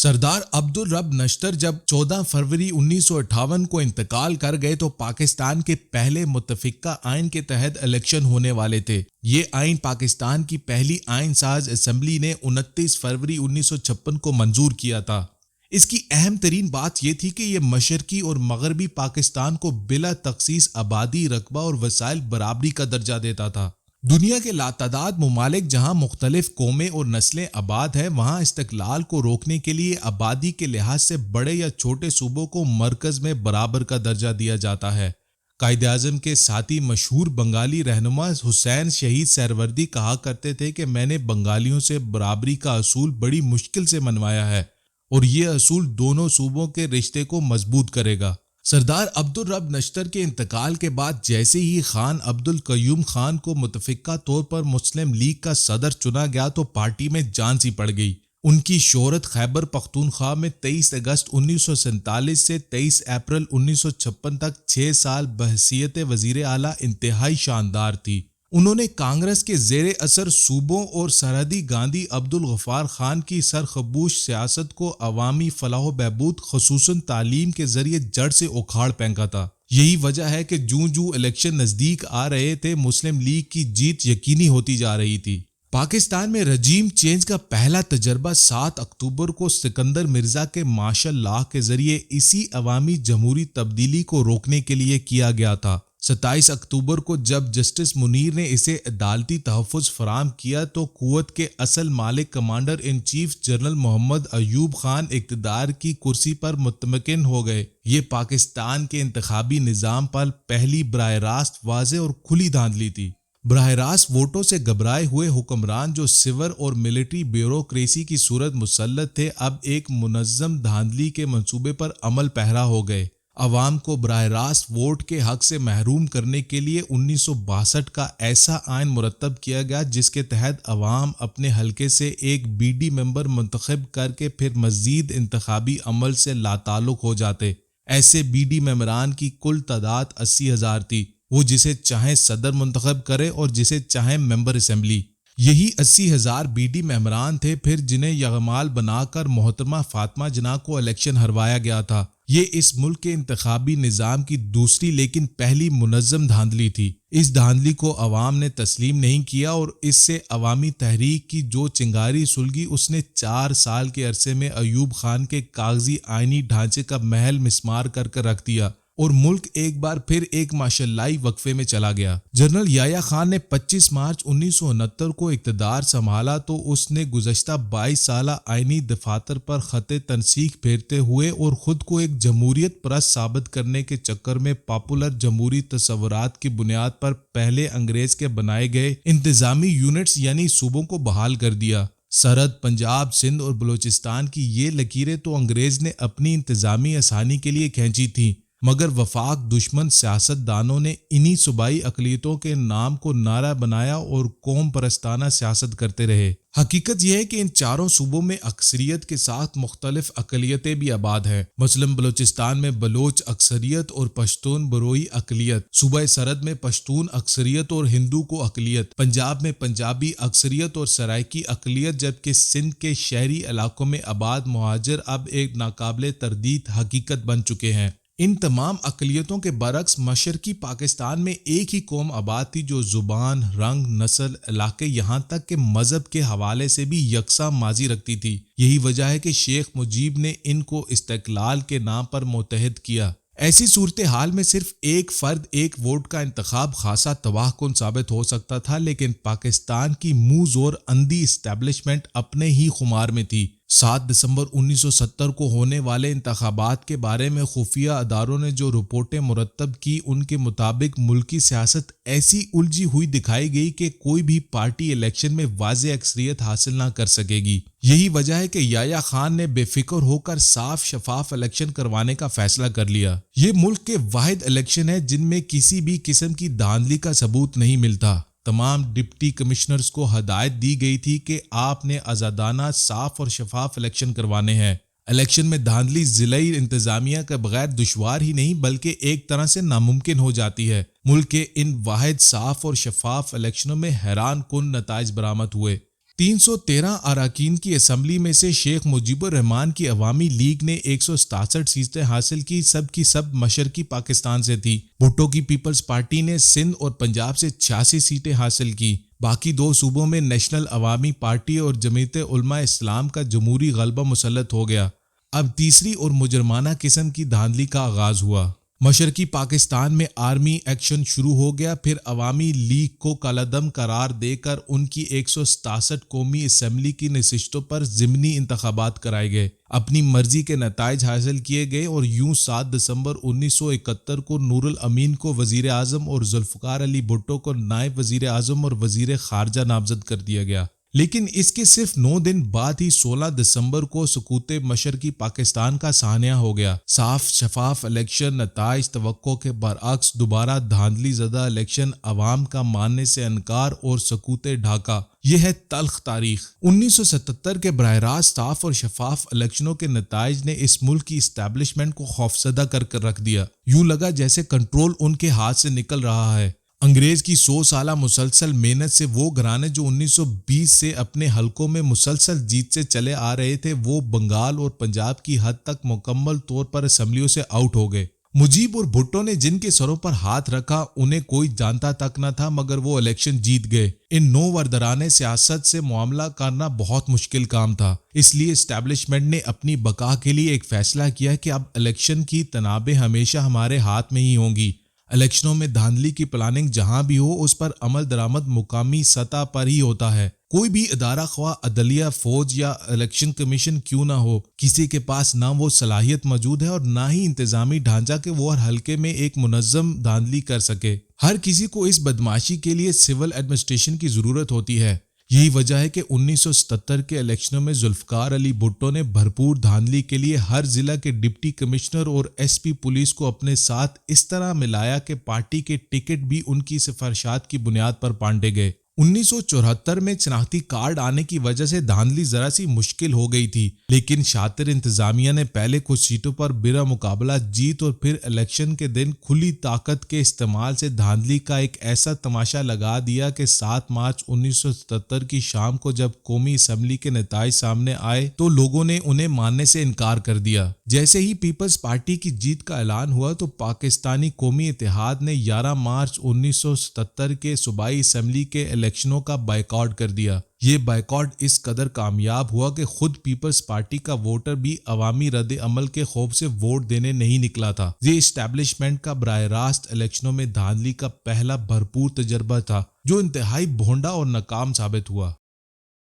सरदार अब्दुल रब नश्तर जब 14 फरवरी 1958 को इंतकाल कर गए तो पाकिस्तान के पहले मुत्तफिका आइन के तहत इलेक्शन होने वाले थे। ये आइन पाकिस्तान की पहली आइन साज असम्बली ने 29 फरवरी 1956 को मंजूर किया था। इसकी अहम तरीन बात यह थी कि यह मशरकी और मगरबी पाकिस्तान को बिला तखसीस आबादी, रकबा और वसाइल बराबरी का दर्जा देता था। दुनिया के लातादाद मुमालिक जहां मुख्तलिफ कौमें और नस्लें आबाद हैं, वहां इस्तकलाल को रोकने के लिए आबादी के लिहाज से बड़े या छोटे सूबों को मरकज में बराबर का दर्जा दिया जाता है। कायदे आज़म के साथी मशहूर बंगाली रहनुमा हुसैन शहीद सहरवर्दी कहा करते थे कि मैंने बंगालियों से बराबरी का असूल बड़ी मुश्किल से मनवाया है और ये असूल दोनों सूबों के रिश्ते को मजबूत करेगा। सरदार अब्दुल रब नश्तर के इंतकाल के बाद जैसे ही खान अब्दुल कयूम खान को मुतफिका तौर पर मुस्लिम लीग का सदर चुना गया तो पार्टी में जान सी पड़ गई। उनकी शोहरत खैबर पख्तूनख्वा में 23 अगस्त 1947 से 23 अप्रैल 1956 तक 6 साल बहसीयत वजीर आला इंतहाई शानदार थी। उन्होंने कांग्रेस के जेरे असर सूबों और सरहदी गांधी अब्दुल गफ्फार खान की सरखबूश सियासत को अवामी फलाह बहबूद खसूसन तालीम के जरिए जड़ से उखाड़ फेंका था। यही वजह है कि जूं जूं इलेक्शन नजदीक आ रहे थे, मुस्लिम लीग की जीत यकीनी होती जा रही थी। पाकिस्तान में रजीम चेंज का पहला तजर्बा 7 अक्टूबर को सिकंदर मिर्जा के मार्शल लॉ के जरिए इसी अवामी जमहूरी तब्दीली को रोकने के लिए किया गया था। 27 अक्टूबर को जब जस्टिस मुनीर ने इसे अदालती तहफ़्फ़ुज़ फराम किया तो कुव्वत के असल मालिक commander in chief general Mohammad Ayub Khan इक़्तिदार की कुर्सी पर मुतमकिन हो गए। ये पाकिस्तान के इंतखाबी निज़ाम पर पहली बराह रास्त वाज़ेह और खुली धांधली थी। बराह रास्त वोटों से घबराए हुए हुक्मरान जो सिविल और मिलिट्री ब्यूरोक्रेसी की सूरत मुसल्लत थे, अब एक मुनज़्ज़म धांधली के मंसूबे पर अमल पैरा हो गए। अवाम को बराह रास्त वोट के हक से महरूम करने के लिए 1962 का ऐसा आइन मुरतब किया गया जिसके तहत अवाम अपने हलके से एक बीडी मेंबर मुंतखब करके फिर मजीद इंतखाबी अमल से लाताल्लुक हो जाते। ऐसे बीडी मेंबरान की कुल तादाद 80,000 थी, वो जिसे चाहे सदर मुंतखब करे और जिसे चाहे मेंबर असेंबली। यही 80,000 बीडी मेंबरान थे फिर जिन्हें यगमाल बनाकर मोहतरमा फातिमा जना को इलेक्शन हरवाया गया था। ये इस मुल्क के इंतखाबी निज़ाम की दूसरी लेकिन पहली मुनज़्ज़म धांधली थी। इस धांधली को अवाम ने तस्लीम नहीं किया और इससे अवामी तहरीक की जो चिंगारी सुलगी उसने 4 साल के अरसे में अयूब खान के कागजी आइनी ढांचे का महल मिस्मार करके रख दिया और मुल्क एक बार फिर एक माशाल्लाही वक्फे में चला गया। जनरल याया खान ने 25 मार्च 1969 को इक़्तिदार संभाला तो उसने गुज़श्ता 22 साला आइनी दफातर पर खते तनसीख फेरते हुए और ख़ुद को एक जमहूरियत परस्त साबित करने के चक्कर में पॉपुलर जमहूरी तस्वुरात की बुनियाद पर पहले अंग्रेज के बनाए गए इंतजामी यूनिट्स यानी सूबों को बहाल कर दिया। सरहद पंजाब, सिंध और बलूचिस्तान की ये लकीरें तो अंग्रेज ने अपनी इंतजामी आसानी के लिए खींची थी, मगर वफाक दुश्मन सियासतदानों ने इन्हीं सूबाई अक़लियतों के नाम को नारा बनाया और कौम परस्ताना सियासत करते रहे। हकीकत यह है कि इन चारों सूबों में अक्सरियत के साथ मुख्तलिफ अक़लियतें भी आबाद हैं। मसलन बलूचिस्तान में बलोच अक्सरियत और पश्तून बरोई अक़लियत, सूबा सरहद में पश्तून अक्सरियत और हिंदू को अक़लियत, पंजाब में पंजाबी अक्सरियत और सराइकी अक़लियत, जबकि सिंध के शहरी इलाकों में आबाद मुहाजिर अब एक नाकाबिले तरदीद हकीकत बन चुके हैं। इन तमाम अक़लियतों के बरक्स मशरकी पाकिस्तान में एक ही कौम आबाद थी जो ज़ुबान, रंग, नस्ल, इलाके यहाँ तक के मज़हब के हवाले से भी यकसा माजी रखती थी। यही वजह है कि शेख मुजीब ने इनको इस्तिक़लाल के नाम पर मुत्तहिद किया। ऐसी सूरत हाल में सिर्फ एक फ़र्द एक वोट का इंतखाब खासा तबाहकुन साबित हो सकता था, लेकिन पाकिस्तान की मुँह ज़ोर अंधी इस्टेब्लिशमेंट अपने ही खुमार में थी। 7 दिसंबर 1970 को होने वाले इंतखाबात के बारे में खुफिया अदारों ने जो रिपोर्टें मुरतब की, उनके मुताबिक मुल्की सियासत ऐसी उलझी हुई दिखाई गई कि कोई भी पार्टी इलेक्शन में वाज़ेह अक्सरियत हासिल ना कर सकेगी। यही वजह है कि याया खान ने बेफिक्र होकर साफ शफाफ इलेक्शन करवाने का फैसला कर लिया। ये मुल्क के वाहिद इलेक्शन है जिनमें किसी भी किस्म की धांधली का सबूत नहीं मिलता। तमाम डिप्टी कमिश्नर्स को हदायत दी गई थी कि आपने आज़ादाना, साफ और शफाफ इलेक्शन करवाने हैं। इलेक्शन में धांधली ज़िलाई इंतजामिया के बगैर दुश्वार ही नहीं बल्कि एक तरह से नामुमकिन हो जाती है। मुल्क के इन वाहिद साफ और शफाफ इलेक्शनों में हैरान कुन नताइज बरामद हुए। 313 अराकीन की असम्बली में से शेख मुजीबुर रहमान की अवामी लीग ने 167 सीटें हासिल की सब मशरकी पाकिस्तान से थी। भुट्टो की पीपल्स पार्टी ने सिंध और पंजाब से 86 सीटें हासिल की। बाकी दो सूबों में नेशनल अवामी पार्टी और जमीयत उलमा इस्लाम का जमहूरी गलबा मुसल्लत हो गया। अब तीसरी और मुजरमाना किस्म की धांधली का आगाज हुआ। मशरकी पाकिस्तान में आर्मी एक्शन शुरू हो गया। फिर अवामी लीग को कालादम करार देकर उनकी 167 कौमी असम्बली की नशिस्तों पर ज़िमनी इंतखाबात कराए गए। अपनी मर्जी के नताइज हासिल किए गए और यूं 7 दिसंबर 1971 को नूरुल अमीन को वजीर आजम और जुल्फ़िकार अली भुट्टो को नायब वजीर आजम और वजीर खारजा नामजद कर दिया गया। लेकिन इसके सिर्फ 9 दिन बाद ही 16 दिसंबर को सकूते मशरकी पाकिस्तान का साहनिया हो गया। साफ शफाफ इलेक्शन नताइज तवक्को के बरअक्स दोबारा धांधली ज़दा इलेक्शन, अवाम का मानने से इनकार और सकूते ढाका। यह है तल्ख तारीख। 1977 के बराह रास्त साफ और शफाफ इलेक्शनों के नताइज ने इस मुल्क की इस्टेब्लिशमेंट को खौफजदा कर रख दिया। यूं लगा जैसे कंट्रोल उनके हाथ से निकल रहा है। अंग्रेज की 100 साला मुसलसल मेहनत से वो घराने जो 1920 से अपने हलकों में मुसलसल जीत से चले आ रहे थे, वो बंगाल और पंजाब की हद तक मुकम्मल तौर पर असम्बलियों से आउट हो गए। मुजीब और भुट्टो ने जिनके सरों पर हाथ रखा उन्हें कोई जानता तक न था, मगर वो इलेक्शन जीत गए। इन नो वरदराने सियासत से मामला करना बहुत मुश्किल काम था। इसलिए इस्टेब्लिशमेंट ने अपनी बका के लिए एक फैसला किया कि अब इलेक्शन की तनाबें हमेशा हमारे हाथ में ही होंगी। इलेक्शनों में धांधली की प्लानिंग जहां भी हो, उस पर अमल दरामद मुकामी सतह पर ही होता है। कोई भी इदारा, ख्वा अदलिया, फौज या इलेक्शन कमीशन क्यों ना हो, किसी के पास ना वो सलाहियत मौजूद है और ना ही इंतजामी ढांचा के वो हर हल्के में एक मुनज्जम धांधली कर सके। हर किसी को इस बदमाशी के लिए सिविल एडमिनिस्ट्रेशन की जरूरत होती है। यही वजह है कि 1977 के इलेक्शनों में जुल्फ़िकार अली भुट्टो ने भरपूर धांधली के लिए हर जिला के डिप्टी कमिश्नर और एसपी पुलिस को अपने साथ इस तरह मिलाया कि पार्टी के टिकट भी उनकी सिफारिशात की बुनियाद पर बांटे गए। 1974 में शनाख्ती कार्ड आने की वजह से धांधली जरा सी मुश्किल हो गई थी, लेकिन शातिर इंतजामिया ने पहले कुछ सीटों पर बिना मुकाबला जीत और फिर इलेक्शन के दिन खुली ताकत के इस्तेमाल से धांधली का एक ऐसा तमाशा लगा दिया कि 7 मार्च 1977 की शाम को जब कौमी असम्बली के नताइज सामने आए तो लोगों ने उन्हें मानने से इनकार कर दिया। जैसे ही पीपल्स पार्टी की जीत का ऐलान हुआ तो पाकिस्तानी कौमी इत्तेहाद ने 11 मार्च 1977 के सूबाई असम्बली के इलेक्शनों का बायकॉट कर दिया। ये बायकॉट इस कदर कामयाब हुआ कि खुद पीपल्स पार्टी का वोटर भी अवामी रद्द अमल के खौफ से वोट देने नहीं निकला था। ये इस्टेब्लिशमेंट का बराह रास्त इलेक्शनों में धांधली का पहला भरपूर तजर्बा था, जो इंतहाई भोंडा और नाकाम साबित हुआ।